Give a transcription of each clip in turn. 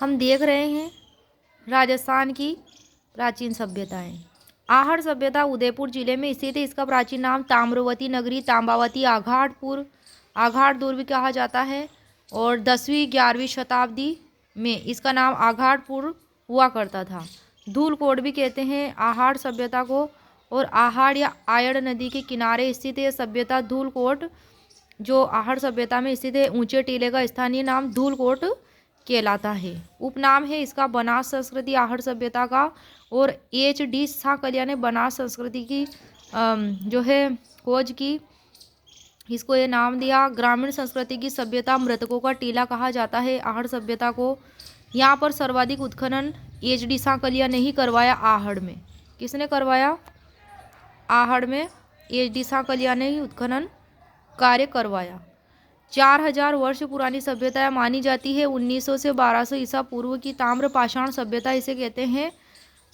हम देख रहे हैं राजस्थान की प्राचीन सभ्यताएं। आहड़ सभ्यता उदयपुर जिले में स्थित है। इसका प्राचीन नाम ताम्रवती नगरी, तांबावती, आघाड़ दुर्ग कहा जाता है। और 10वीं-11वीं शताब्दी में इसका नाम आघाड़पुर हुआ करता था। धूलकोट भी कहते हैं आहड़ सभ्यता को। और आहड़ या आयड़ नदी के किनारे स्थित यह सभ्यता धूलकोट जो आहड़ सभ्यता में स्थित है, ऊंचे टीले का स्थानीय नाम धूलकोट कहलाता है। उपनाम है इसका बनास संस्कृति आहड़ सभ्यता का। और H.D. साकलिया ने बनास संस्कृति की जो है खोज की, इसको ये नाम दिया। ग्रामीण संस्कृति की सभ्यता, मृतकों का टीला कहा जाता है आहड़ सभ्यता को। यहाँ पर सर्वाधिक उत्खनन H.D. साकलिया ने ही करवाया आहड़ में। किसने करवाया? आहड़ में H.D. साकलिया ने ही उत्खनन कार्य करवाया। 4000 वर्ष पुरानी सभ्यता मानी जाती है। 1900 से 1200 ईसा पूर्व की ताम्र पाषाण सभ्यता इसे कहते हैं।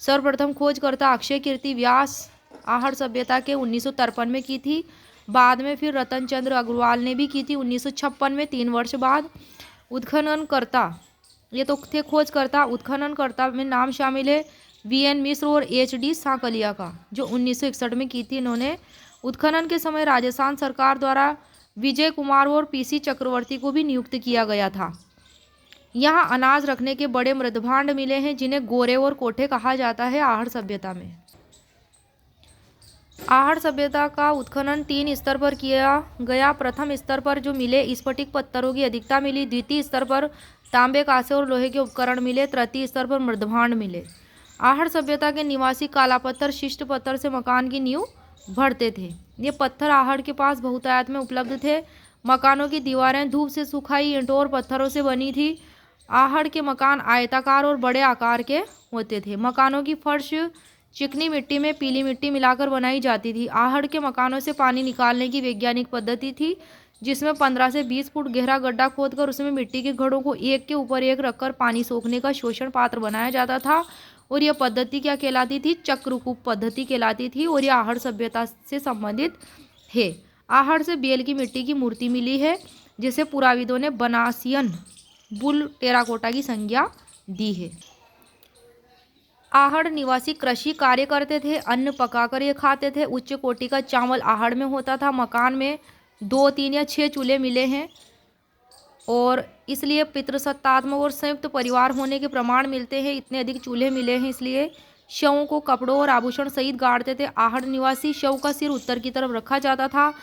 सर्वप्रथम खोजकर्ता अक्षय कीर्ति व्यास आहड़ सभ्यता के 1953 में की थी। बाद में फिर रतन चंद्र अग्रवाल ने भी की थी 1956 में, 3 वर्ष बाद। उत्खननकर्ता, ये तो थे खोजकर्ता। उत्खननकर्ता में नाम शामिल है V.N. मिश्र और H.D. साकलिया का, जो 1961 में की थी इन्होंने। उत्खनन के समय राजस्थान सरकार द्वारा विजय कुमार और P.C. चक्रवर्ती को भी नियुक्त किया गया था। यहाँ अनाज रखने के बड़े मृदभांड मिले हैं जिन्हें गोरे और कोठे कहा जाता है आहड़ सभ्यता में। आहड़ सभ्यता का उत्खनन 3 स्तर पर किया गया। प्रथम स्तर पर जो मिले स्फटिक पत्थरों की अधिकता मिली। द्वितीय स्तर पर तांबे, कांसे और लोहे के उपकरण मिले। तृतीय स्तर पर मृदभांड मिले। आहड़ सभ्यता के निवासी काला पत्थर, शिष्ट पत्थर से मकान की नींव भरते थे। ये पत्थर आहड़ के पास बहुतायत में उपलब्ध थे। मकानों की दीवारें धूप से सुखाई ईंटों और पत्थरों से बनी थी। आहड़ के मकान आयताकार और बड़े आकार के होते थे। मकानों की फर्श चिकनी मिट्टी में पीली मिट्टी मिलाकर बनाई जाती थी। आहड़ के मकानों से पानी निकालने की वैज्ञानिक पद्धति थी, जिसमें 15 से 20 फुट गहरा गड्ढा खोदकर उसमें मिट्टी के घड़ों को एक के ऊपर एक रखकर पानी सोखने का शोषण पात्र बनाया जाता था। और यह पद्धति क्या कहलाती थी? चक्रकूप पद्धति कहलाती थी। और यह आहड़ सभ्यता से संबंधित है। आहड़ से बेल की मिट्टी की मूर्ति मिली है, जिसे पुराविदों ने बनासियन बुल टेराकोटा की संज्ञा दी है। आहड़ निवासी कृषि कार्य करते थे, अन्न पकाकर ये खाते थे। उच्च कोटि का चावल आहड़ में होता था। मकान में 2, 3 या 6 चूल्हे मिले हैं और इसलिए पितृसत्तात्मक और संयुक्त परिवार होने के प्रमाण मिलते हैं। इतने अधिक चूल्हे मिले हैं, इसलिए शवों को कपड़ों और आभूषण सहित गाड़ते थे। आहड़ निवासी शव का सिर उत्तर की तरफ रखा जाता था।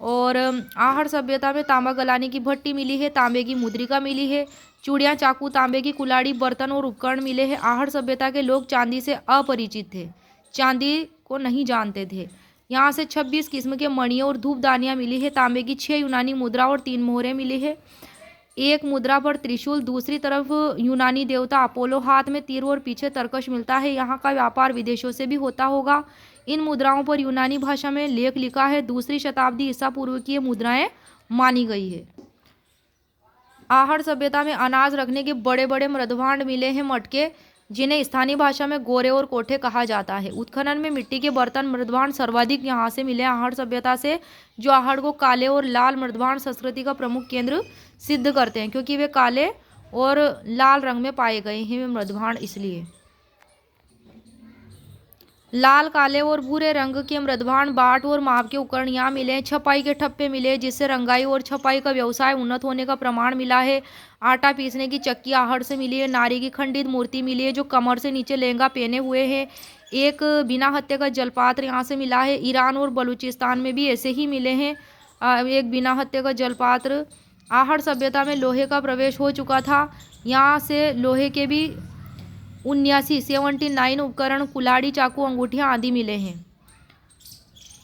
और आहड़ सभ्यता में तांबा गलाने की भट्टी मिली है, तांबे की मुद्रिका मिली है, चूड़ियाँ, चाकू, तांबे की कुल्हाड़ी, बर्तन और उपकरण मिले हैं। आहड़ सभ्यता के लोग चांदी से अपरिचित थे, चांदी को नहीं जानते थे। यहाँ से 26 किस्म के मणियों और धूपदानियाँ मिली है। तांबे की 6 यूनानी मुद्रा और 3 मोहरें मिली है। एक मुद्रा पर त्रिशूल, दूसरी तरफ यूनानी देवता अपोलो, हाथ में तीर और पीछे तरकश मिलता है। यहाँ का व्यापार विदेशों से भी होता होगा। इन मुद्राओं पर यूनानी भाषा में लेख लिखा है। 2री शताब्दी ईसा पूर्व की ये मुद्राएं मानी गई है। आहड़ सभ्यता में अनाज रखने के बड़े बड़े मृदभांड मिले हैं, मटके, जिन्हें स्थानीय भाषा में गोरे और कोठे कहा जाता है। उत्खनन में मिट्टी के बर्तन, मृदभांड सर्वाधिक यहाँ से मिले आहड़ सभ्यता से, जो आहड़ को काले और लाल मृदभांड संस्कृति का प्रमुख केंद्र सिद्ध करते हैं, क्योंकि वे काले और लाल रंग में पाए गए हैं वे मृदभांड। इसलिए लाल, काले और भूरे रंग के मृदभांड, बाट और माप के उपकरण यहाँ मिले हैं। छपाई के ठप्पे मिले, जिससे रंगाई और छपाई का व्यवसाय उन्नत होने का प्रमाण मिला है। आटा पीसने की चक्की आहड़ से मिली है। नारी की खंडित मूर्ति मिली है, जो कमर से नीचे लहंगा पहने हुए है। एक बिना हत्थे का जलपात्र यहाँ से मिला है। ईरान और बलूचिस्तान में भी ऐसे ही मिले हैं एक बिना हत्थे का जलपात्र। आहड़ सभ्यता में लोहे का प्रवेश हो चुका था। यहाँ से लोहे के भी 79 उपकरण, कुल्हाड़ी, चाकू, अंगूठियाँ आदि मिले हैं।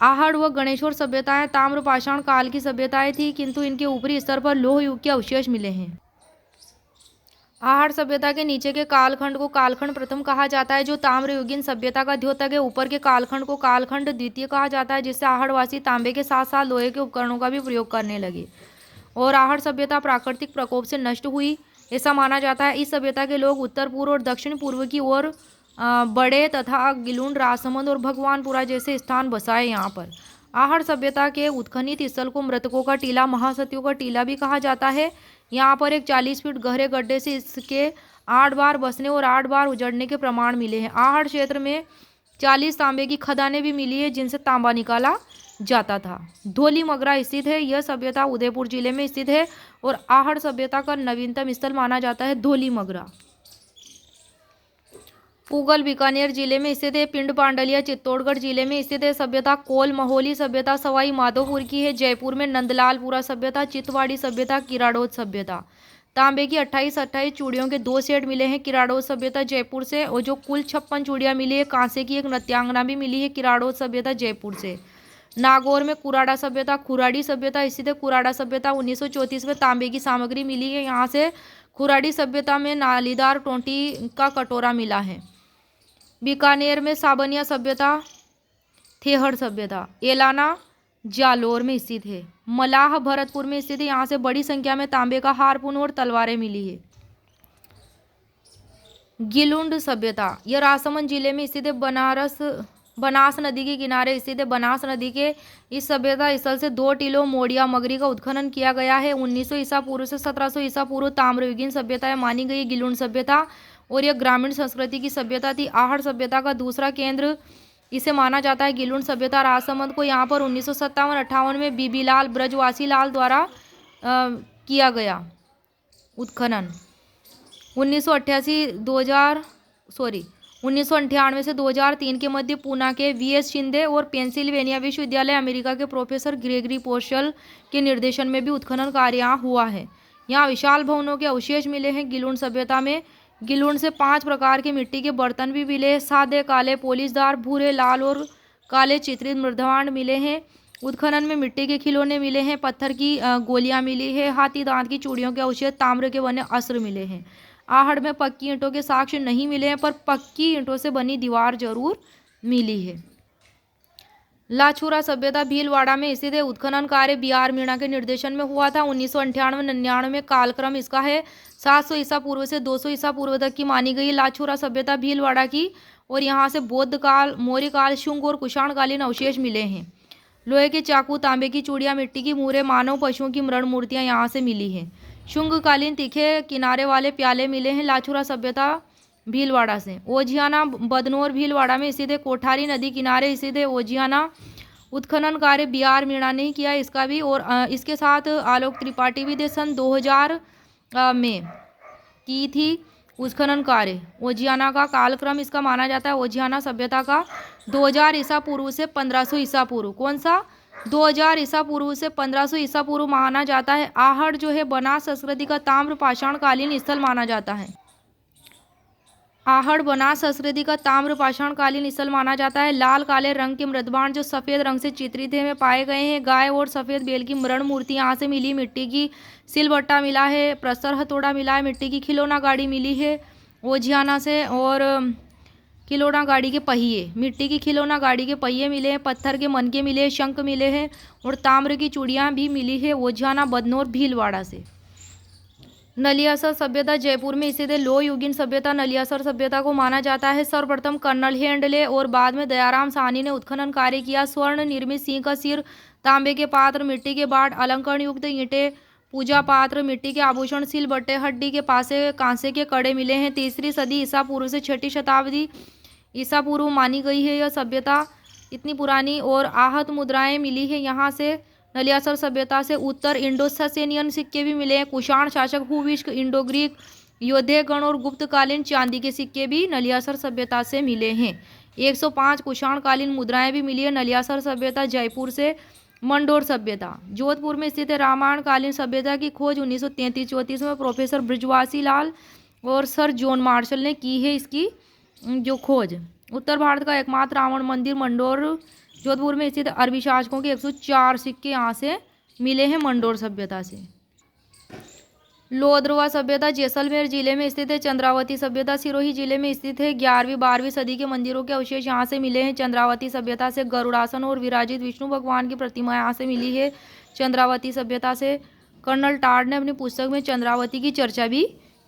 आहड़ व गणेशोर सभ्यताएं ताम्र पाषाण काल की सभ्यताएं थी, किंतु इनके ऊपरी स्तर पर लौह युग के अवशेष मिले हैं। आहड़ सभ्यता के नीचे के कालखंड को कालखंड प्रथम कहा जाता है, जो ताम्रयुगीन सभ्यता का द्योतक है। ऊपर के कालखंड को कालखंड द्वितीय कहा जाता है, जिससे आहड़वासी तांबे के साथ साथ लोहे के उपकरणों का भी प्रयोग करने लगे। और आहड़ सभ्यता प्राकृतिक प्रकोप से नष्ट हुई, ऐसा माना जाता है। इस सभ्यता के लोग उत्तर पूर्व और दक्षिण पूर्व की ओर बड़े तथा गिलुंड, राजसमंद और भगवानपुरा जैसे स्थान बसाए। यहाँ पर आहड़ सभ्यता के उत्खनित स्थल को मृतकों का टीला, महासतियों का टीला भी कहा जाता है। यहाँ पर एक 40 फीट गहरे गड्ढे से इसके 8 बार बसने और 8 बार उजड़ने के प्रमाण मिले हैं। आहड़ क्षेत्र में 40 तांबे की खदानें भी मिली है जिनसे तांबा निकाला जाता था। धोली मगरा स्थित है। यह सभ्यता उदयपुर जिले में स्थित है और आहड़ सभ्यता का नवीनतम स्थल माना जाता है धोली मगरा। पूगल बीकानेर जिले में स्थित है। पिंड पांडलिया चित्तौड़गढ़ जिले में स्थित है। सभ्यता कोल महोली सभ्यता सवाई माधोपुर की है। जयपुर में नंदलालपुरा सभ्यता, चितवाड़ी सभ्यता, किराड़ोद सभ्यता। तांबे की 28 चूड़ियों के 2 सेट मिले हैं किराड़ोद सभ्यता जयपुर से, और जो कुल 56 चूड़ियां मिली है। कांसे की एक नृत्यांगना भी मिली है किराड़ोद सभ्यता जयपुर से। नागौर में कुराड़ा सभ्यता, खुराड़ी सभ्यता स्थित है। कुराड़ा सभ्यता 1934 में तांबे की सामग्री मिली है यहाँ से। खुराड़ी सभ्यता में नालीदार टोंटी का कटोरा मिला है। बीकानेर में साबनिया सभ्यता, थेहड़ सभ्यता, एलाना जालोर में स्थित है। मलाह भरतपुर में स्थित है। यहाँ से बड़ी संख्या में तांबे का हारपून और तलवारें मिली है। गिलुंड सभ्यता, यह राजसमंद जिले में स्थित है। बनास नदी के किनारे स्थित है। बनास नदी के इस सभ्यता स्थल से 2 टीलों मोड़िया मगरी का उत्खनन किया गया है। 1900 ईसा पूर्व से 1700 ईसा पूर्व ताम्रयुगीन सभ्यता मानी गई गिलुंड सभ्यता, और यह ग्रामीण संस्कृति की सभ्यता थी। आहड़ सभ्यता का दूसरा केंद्र इसे माना जाता है। गिलुंड सभ्यता राजसमंद को यहाँ पर 1957-58 में बीबीलाल ब्रजवासी लाल द्वारा किया गया उत्खनन। 1998 से 2003 के मध्य पूना के वीएस शिंदे और पेंसिल्वेनिया विश्वविद्यालय अमेरिका के प्रोफेसर ग्रेगरी पोर्शल के निर्देशन में भी उत्खनन कार्य यहाँ हुआ है। यहाँ विशाल भवनों के अवशेष मिले हैं। गिलुंड सभ्यता में गिलुंड से 5 प्रकार के मिट्टी के बर्तन भी मिले। सादे, काले, पोलिशदार, भूरे, लाल और काले चित्रित मृदभांड मिले हैं। उत्खनन में मिट्टी के खिलौने मिले हैं। पत्थर की गोलियां मिली है। हाथी दांत की चूड़ियों के अवशेष, ताम्र के बने अस्त्र मिले हैं। आहड़ में पक्की ईंटों के साक्ष्य नहीं मिले हैं, पर पक्की ईंटों से बनी दीवार जरूर मिली है। लाछुरा सभ्यता भीलवाड़ा में स्थित है। उत्खनन कार्य बी.आर. मीणा के निर्देशन में हुआ था। 1998-99 में कालक्रम इसका है। 700 ईसा पूर्व से 200 ईसा पूर्व तक की मानी गई लाछुरा सभ्यता भीलवाड़ा की, और यहाँ से बौद्ध काल, मौर्य काल, शुंग और कुषाणकालीन अवशेष मिले हैं। लोहे के चाकू, तांबे की चूड़ियाँ, मिट्टी की मूरे, मानव पशुओं की मृण मूर्तियाँ यहाँ से मिली हैं। शुंगकालीन तीखे किनारे वाले प्याले मिले हैं लाछुरा सभ्यता भीलवाड़ा से। ओजियाना बदनौर भीलवाड़ा में स्थित है। कोठारी नदी किनारे स्थित है ओजियाना। उत्खनन कार्य बी.आर. मीणा ने किया इसका भी, और इसके साथ आलोक त्रिपाठी भी थे। सन 2000 में की थी उत्खनन कार्य। ओजियाना का कालक्रम इसका माना जाता है, ओजियाना सभ्यता का 2000 ईसा पूर्व से 1500 ईसा पूर्व। कौन सा? 2000 ईसा पूर्व से 1500 ईसा पूर्व माना जाता है। आहड़ जो है बनास संस्कृति का ताम्र पाषाण कालीन स्थल माना जाता है। आहड़ बनास संस्कृति का ताम्र पाषाण कालीन स्थल माना जाता है। लाल काले रंग के मृदभांड जो सफेद रंग से चित्रित है में पाए गए हैं। गाय और सफेद बैल की मृण मूर्ति यहाँ से मिली। मिट्टी की सिलबट्टा मिला है। प्रस्तर हथौड़ा मिला है। मिट्टी की खिलौना गाड़ी मिली है ओजियाना से, और खिलौना गाड़ी के पहिए, मिट्टी की खिलौना गाड़ी के पहिए मिले हैं। पत्थर के मनके मिले हैं। शंख मिले हैं, और ताम्र की चूड़ियाँ भी मिली है ओजियाना बदनौर भीलवाड़ा से। नलियासर सभ्यता जयपुर में स्थित है। लो युगीन सभ्यता नलियासर सभ्यता को माना जाता है। सर्वप्रथम कर्नल हेंडले और बाद में दयाराम साहनी ने उत्खनन कार्य किया। स्वर्ण निर्मित सिंह का सिर, तांबे के पात्र, मिट्टी के बाट, अलंकरण युक्त ईंटें, पूजा पात्र, मिट्टी के आभूषण, सिलबट्टे, हड्डी के पासे कांसे के कड़े मिले हैं। 3री सदी ईसा पूर्व से 6ठी शताब्दी ईसा पूर्व मानी गई है यह सभ्यता इतनी पुरानी, और आहत मुद्राएं मिली है यहाँ से। नलियासर सभ्यता से उत्तर इंडो ससेनियन सिक्के भी मिले हैं। कुषाण शासक हुविष्क, इंडो ग्रीक योद्धेगण और गुप्तकालीन चांदी के सिक्के भी नलियासर सभ्यता से मिले हैं। 105 कुषाणकालीन मुद्राएं भी मिली है नलियासर सभ्यता जयपुर से। मंडोर सभ्यता जोधपुर में स्थित है। रामायण कालीन सभ्यता की खोज 1933-34 में प्रोफेसर ब्रजवासी लाल और सर जॉन मार्शल ने की है इसकी जो खोज। उत्तर भारत का एकमात्र रावण मंदिर मंडोर जोधपुर में स्थित अरबी शासकों के 104 सिक्के यहाँ से मिले हैं मंडोर सभ्यता से। लोद्रवा सभ्यता जैसलमेर जिले में स्थित है। चंद्रावती सभ्यता सिरोही जिले में स्थित है। 11वीं-12वीं सदी के मंदिरों के अवशेष यहाँ से मिले हैं। चंद्रावती सभ्यता से गरुड़ासन और विराजित विष्णु भगवान की प्रतिमा यहाँ से मिली है। चंद्रावती सभ्यता से कर्नल टार्ड ने अपनी पुस्तक में चंद्रावती की चर्चा भी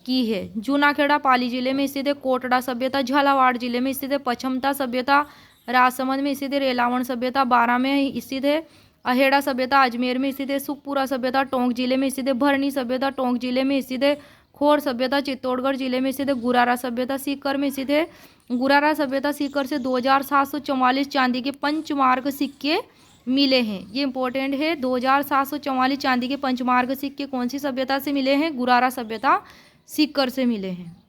की है। जूनाखेड़ा पाली जिले में स्थित है। कोटड़ा सभ्यता झालावाड़ जिले में स्थित है। पचमता सभ्यता राजसमंद में स्थित है। रेलावण सभ्यता बारां में स्थित है। अहेड़ा सभ्यता अजमेर में स्थित है। सुखपुरा सभ्यता टोंक जिले में स्थित है। भरनी सभ्यता टोंक जिले में स्थित है। खोर सभ्यता चित्तौड़गढ़ जिले में स्थित है। गुरारा सभ्यता सीकर में स्थित है। गुरारा सभ्यता सीकर से 2744 चांदी के पंचमार्क सिक्के मिले हैं। ये इंपॉर्टेंट है, 2744 चांदी के पंचमार्क सिक्के कौन सी सभ्यता से मिले हैं? गुरारा सभ्यता सीकर से मिले हैं।